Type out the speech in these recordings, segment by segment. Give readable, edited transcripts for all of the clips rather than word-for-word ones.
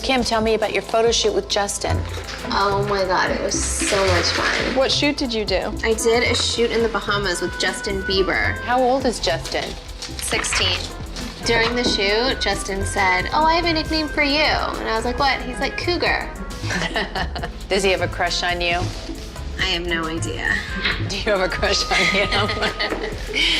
Kim, tell me about your photo shoot with Justin. Oh my God, it was so much fun. What shoot did you do? I did a shoot in the Bahamas with Justin Bieber. How old is Justin? 16. During the shoot, Justin said, "Oh, I have a nickname for you." And I was like, "What?" He's like, "Cougar." Does he have a crush on you? I have no idea. Do you have a crush on him?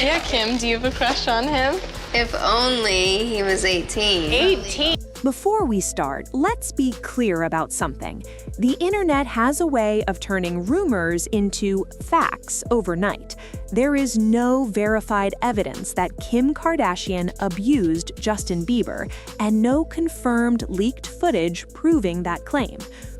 Yeah, Kim, do you have a crush on him? If only he was 18. 18? Before we start, let's be clear about something. The internet has a way of turning rumors into facts overnight. There is no verified evidence that Kim Kardashian abused Justin Bieber, and no confirmed leaked footage proving that claim.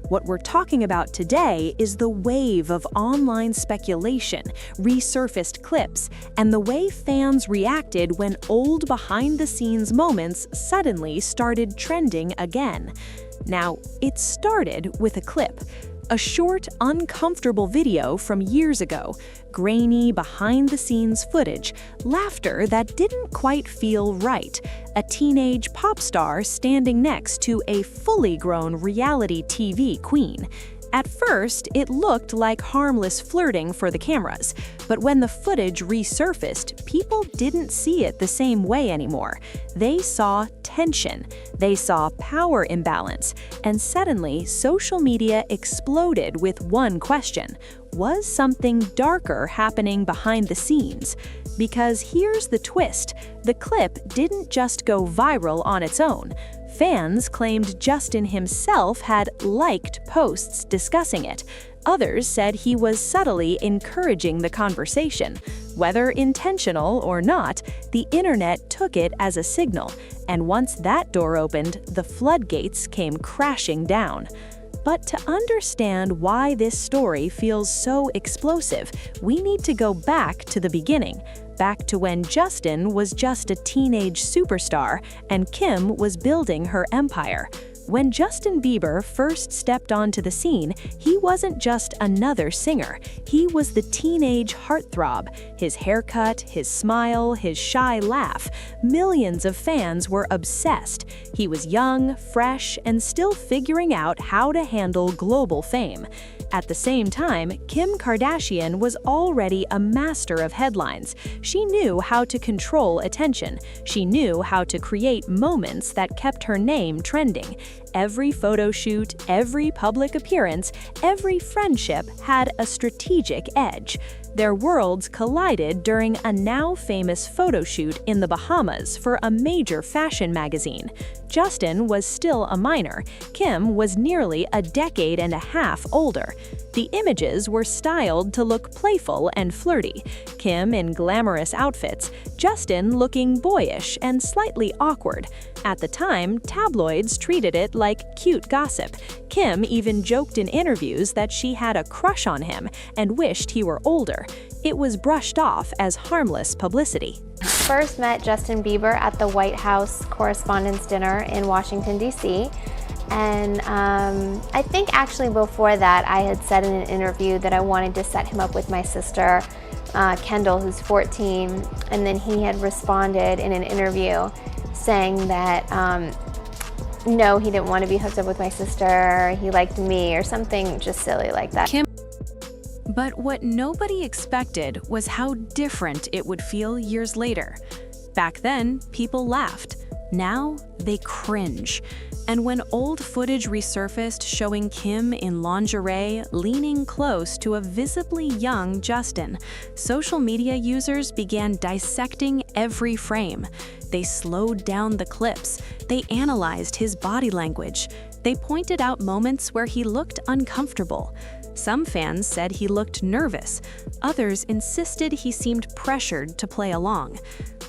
What we're talking about today is the wave of online speculation, resurfaced clips, and the way fans reacted when old behind-the-scenes moments suddenly started trending again. Now, it started with a clip. A short, uncomfortable video from years ago, grainy, behind-the-scenes footage, laughter that didn't quite feel right, a teenage pop star standing next to a fully grown reality TV queen. At first, it looked like harmless flirting for the cameras, but when the footage resurfaced, people didn't see it the same way anymore. They saw tension, they saw power imbalance, and suddenly social media exploded with one question: was something darker happening behind the scenes? Because here's the twist: the clip didn't just go viral on its own. Fans claimed Justin himself had liked posts discussing it. Others said he was subtly encouraging the conversation. Whether intentional or not, the internet took it as a signal, and once that door opened, the floodgates came crashing down. But to understand why this story feels so explosive, we need to go back to the beginning, back to when Justin was just a teenage superstar and Kim was building her empire. When Justin Bieber first stepped onto the scene, he wasn't just another singer. He was the teenage heartthrob. His haircut, his smile, his shy laugh. Millions of fans were obsessed. He was young, fresh, and still figuring out how to handle global fame. At the same time, Kim Kardashian was already a master of headlines. She knew how to control attention. She knew how to create moments that kept her name trending. Every photo shoot, every public appearance, every friendship had a strategic edge. Their worlds collided during a now-famous photo shoot in the Bahamas for a major fashion magazine. Justin was still a minor. Kim was nearly a decade and a half older. The images were styled to look playful and flirty. Kim in glamorous outfits, Justin looking boyish and slightly awkward. At the time, tabloids treated it like cute gossip. Kim even joked in interviews that she had a crush on him and wished he were older. It was brushed off as harmless publicity. First met Justin Bieber at the White House Correspondents' Dinner in Washington, D.C. And I think actually before that, I had said in an interview that I wanted to set him up with my sister, Kendall, who's 14. And then he had responded in an interview saying that no, he didn't want to be hooked up with my sister, he liked me, or something just silly like that. But what nobody expected was how different it would feel years later. Back then, people laughed. Now, they cringe. And when old footage resurfaced showing Kim in lingerie leaning close to a visibly young Justin, social media users began dissecting every frame. They slowed down the clips. They analyzed his body language. They pointed out moments where he looked uncomfortable. Some fans said he looked nervous. Others insisted he seemed pressured to play along.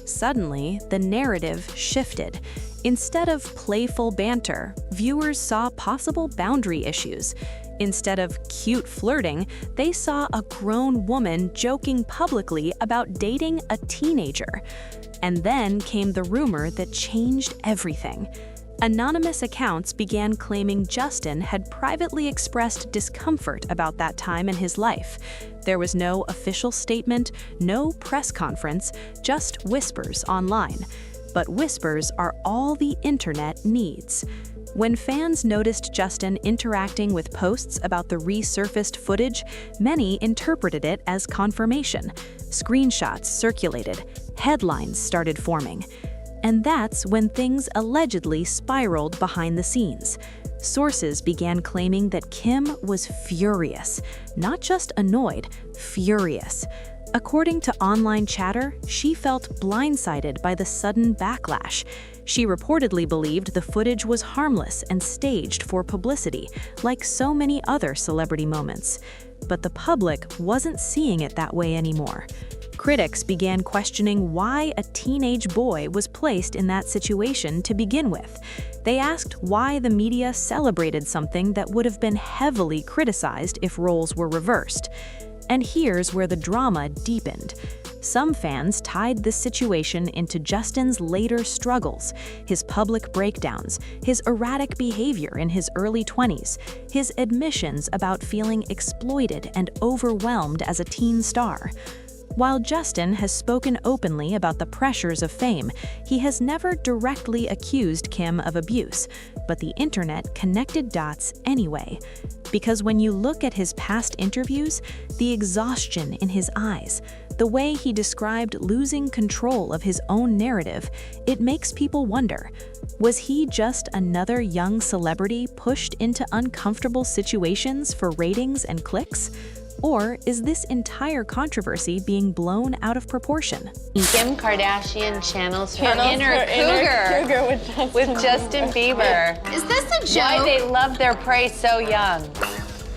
Suddenly, the narrative shifted. Instead of playful banter, viewers saw possible boundary issues. Instead of cute flirting, they saw a grown woman joking publicly about dating a teenager. And then came the rumor that changed everything. Anonymous accounts began claiming Justin had privately expressed discomfort about that time in his life. There was no official statement, no press conference, just whispers online. But whispers are all the internet needs. When fans noticed Justin interacting with posts about the resurfaced footage, many interpreted it as confirmation. Screenshots circulated, headlines started forming. And that's when things allegedly spiraled behind the scenes. Sources began claiming that Kim was furious, not just annoyed, furious. According to online chatter, she felt blindsided by the sudden backlash. She reportedly believed the footage was harmless and staged for publicity, like so many other celebrity moments. But the public wasn't seeing it that way anymore. Critics began questioning why a teenage boy was placed in that situation to begin with. They asked why the media celebrated something that would have been heavily criticized if roles were reversed. And here's where the drama deepened. Some fans tied this situation into Justin's later struggles, his public breakdowns, his erratic behavior in his early 20s, his admissions about feeling exploited and overwhelmed as a teen star. While Justin has spoken openly about the pressures of fame, he has never directly accused Kim of abuse, but the internet connected dots anyway. Because when you look at his past interviews, the exhaustion in his eyes, the way he described losing control of his own narrative, it makes people wonder, was he just another young celebrity pushed into uncomfortable situations for ratings and clicks? Or is this entire controversy being blown out of proportion? Kim Kardashian channels her inner cougar with Justin Bieber. Is this a joke? Why they love their prey so young.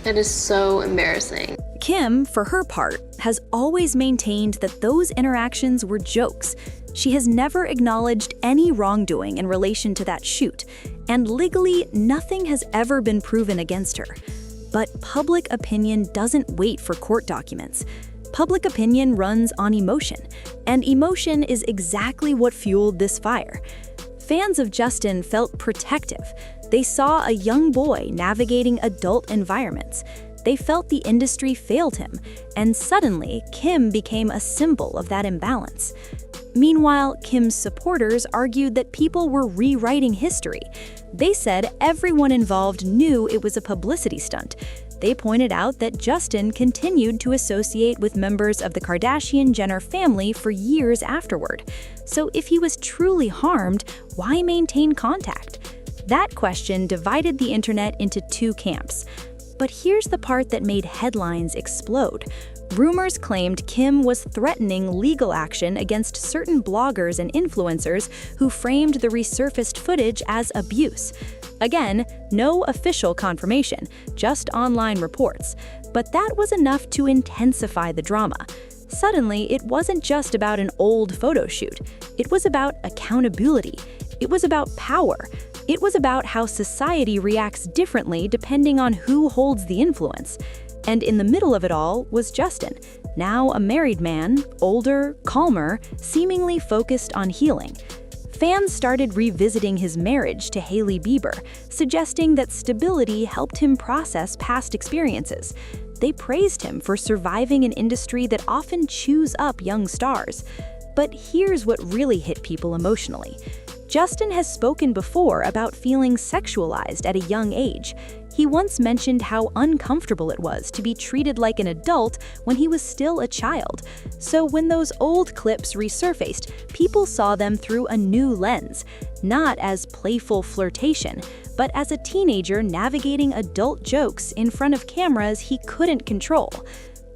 That is so embarrassing. Kim, for her part, has always maintained that those interactions were jokes. She has never acknowledged any wrongdoing in relation to that shoot, and legally, nothing has ever been proven against her. But public opinion doesn't wait for court documents. Public opinion runs on emotion, and emotion is exactly what fueled this fire. Fans of Justin felt protective. They saw a young boy navigating adult environments. They felt the industry failed him, and suddenly Kim became a symbol of that imbalance. Meanwhile, Kim's supporters argued that people were rewriting history. They said everyone involved knew it was a publicity stunt. They pointed out that Justin continued to associate with members of the Kardashian-Jenner family for years afterward. So if he was truly harmed, why maintain contact? That question divided the internet into two camps. But here's the part that made headlines explode. Rumors claimed Kim was threatening legal action against certain bloggers and influencers who framed the resurfaced footage as abuse. Again, no official confirmation, just online reports. But that was enough to intensify the drama. Suddenly, it wasn't just about an old photo shoot. It was about accountability. It was about power. It was about how society reacts differently depending on who holds the influence. And in the middle of it all was Justin, now a married man, older, calmer, seemingly focused on healing. Fans started revisiting his marriage to Hailey Bieber, suggesting that stability helped him process past experiences. They praised him for surviving an industry that often chews up young stars. But here's what really hit people emotionally. Justin has spoken before about feeling sexualized at a young age. He once mentioned how uncomfortable it was to be treated like an adult when he was still a child. So when those old clips resurfaced, people saw them through a new lens, not as playful flirtation, but as a teenager navigating adult jokes in front of cameras he couldn't control.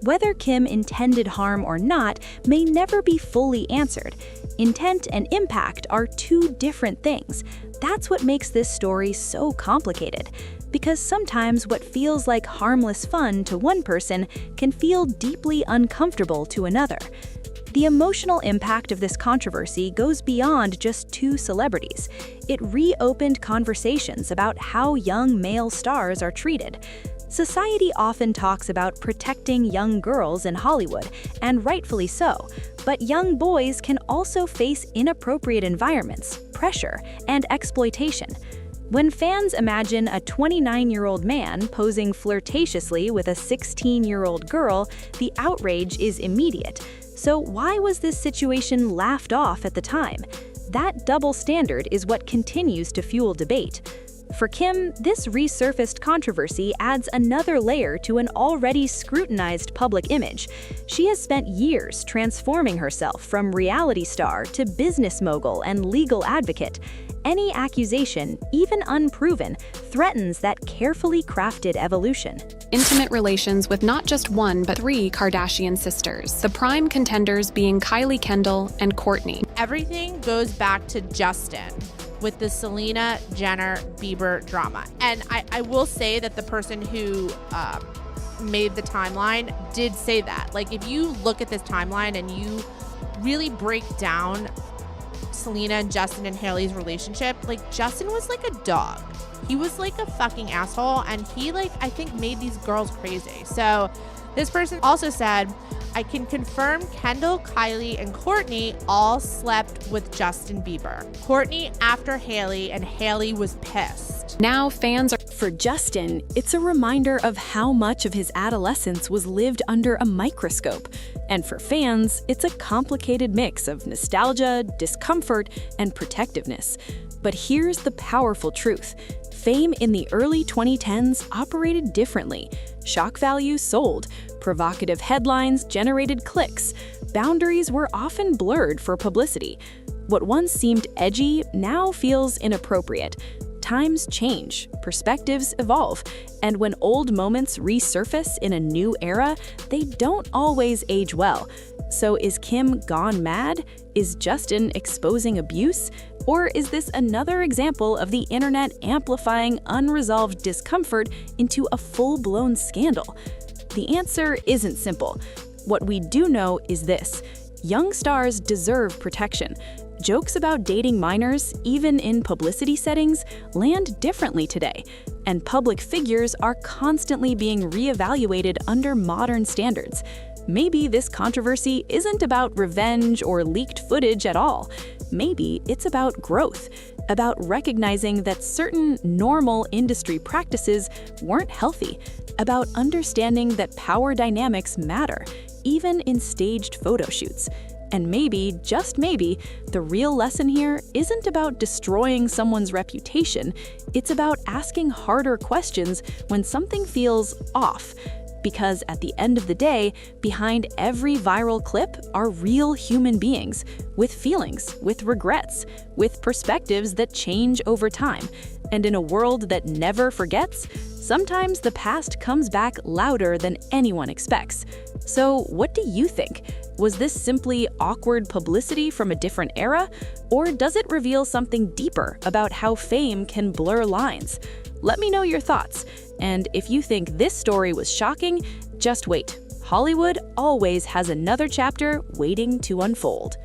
Whether Kim intended harm or not may never be fully answered. Intent and impact are two different things. That's what makes this story so complicated. Because sometimes what feels like harmless fun to one person can feel deeply uncomfortable to another. The emotional impact of this controversy goes beyond just two celebrities. It reopened conversations about how young male stars are treated. Society often talks about protecting young girls in Hollywood, and rightfully so, but young boys can also face inappropriate environments, pressure, and exploitation. When fans imagine a 29-year-old man posing flirtatiously with a 16-year-old girl, the outrage is immediate. So why was this situation laughed off at the time? That double standard is what continues to fuel debate. For Kim, this resurfaced controversy adds another layer to an already scrutinized public image. She has spent years transforming herself from reality star to business mogul and legal advocate. Any accusation, even unproven, threatens that carefully crafted evolution. Intimate relations with not just one but 3 Kardashian sisters, the prime contenders being Kylie Kendall and Kourtney. Everything goes back to Justin with the Selena Jenner Bieber drama. And I will say that the person who made the timeline did say that. Like, if you look at this timeline and you really break down Selena and Justin and Hailey's relationship, like, Justin was like a dog. He was like a fucking asshole, and he, like, I think made these girls crazy. So this person also said, I can confirm Kendall, Kylie, and Kourtney all slept with Justin Bieber. Kourtney after Hailey, and Hailey was pissed. Now fans are... For Justin, it's a reminder of how much of his adolescence was lived under a microscope. And for fans, it's a complicated mix of nostalgia, discomfort, and protectiveness. But here's the powerful truth. Fame in the early 2010s operated differently. Shock value sold. Provocative headlines generated clicks. Boundaries were often blurred for publicity. What once seemed edgy now feels inappropriate. Times change, perspectives evolve, and when old moments resurface in a new era, they don't always age well. So is Kim gone mad? Is Justin exposing abuse? Or is this another example of the internet amplifying unresolved discomfort into a full-blown scandal? The answer isn't simple. What we do know is this: young stars deserve protection. Jokes about dating minors, even in publicity settings, land differently today, and public figures are constantly being reevaluated under modern standards. Maybe this controversy isn't about revenge or leaked footage at all. Maybe it's about growth, about recognizing that certain normal industry practices weren't healthy, about understanding that power dynamics matter, even in staged photo shoots. And maybe, just maybe, the real lesson here isn't about destroying someone's reputation, it's about asking harder questions when something feels off. Because at the end of the day, behind every viral clip are real human beings, with feelings, with regrets, with perspectives that change over time. And in a world that never forgets, sometimes the past comes back louder than anyone expects. So what do you think? Was this simply awkward publicity from a different era? Or does it reveal something deeper about how fame can blur lines? Let me know your thoughts. And if you think this story was shocking, just wait. Hollywood always has another chapter waiting to unfold.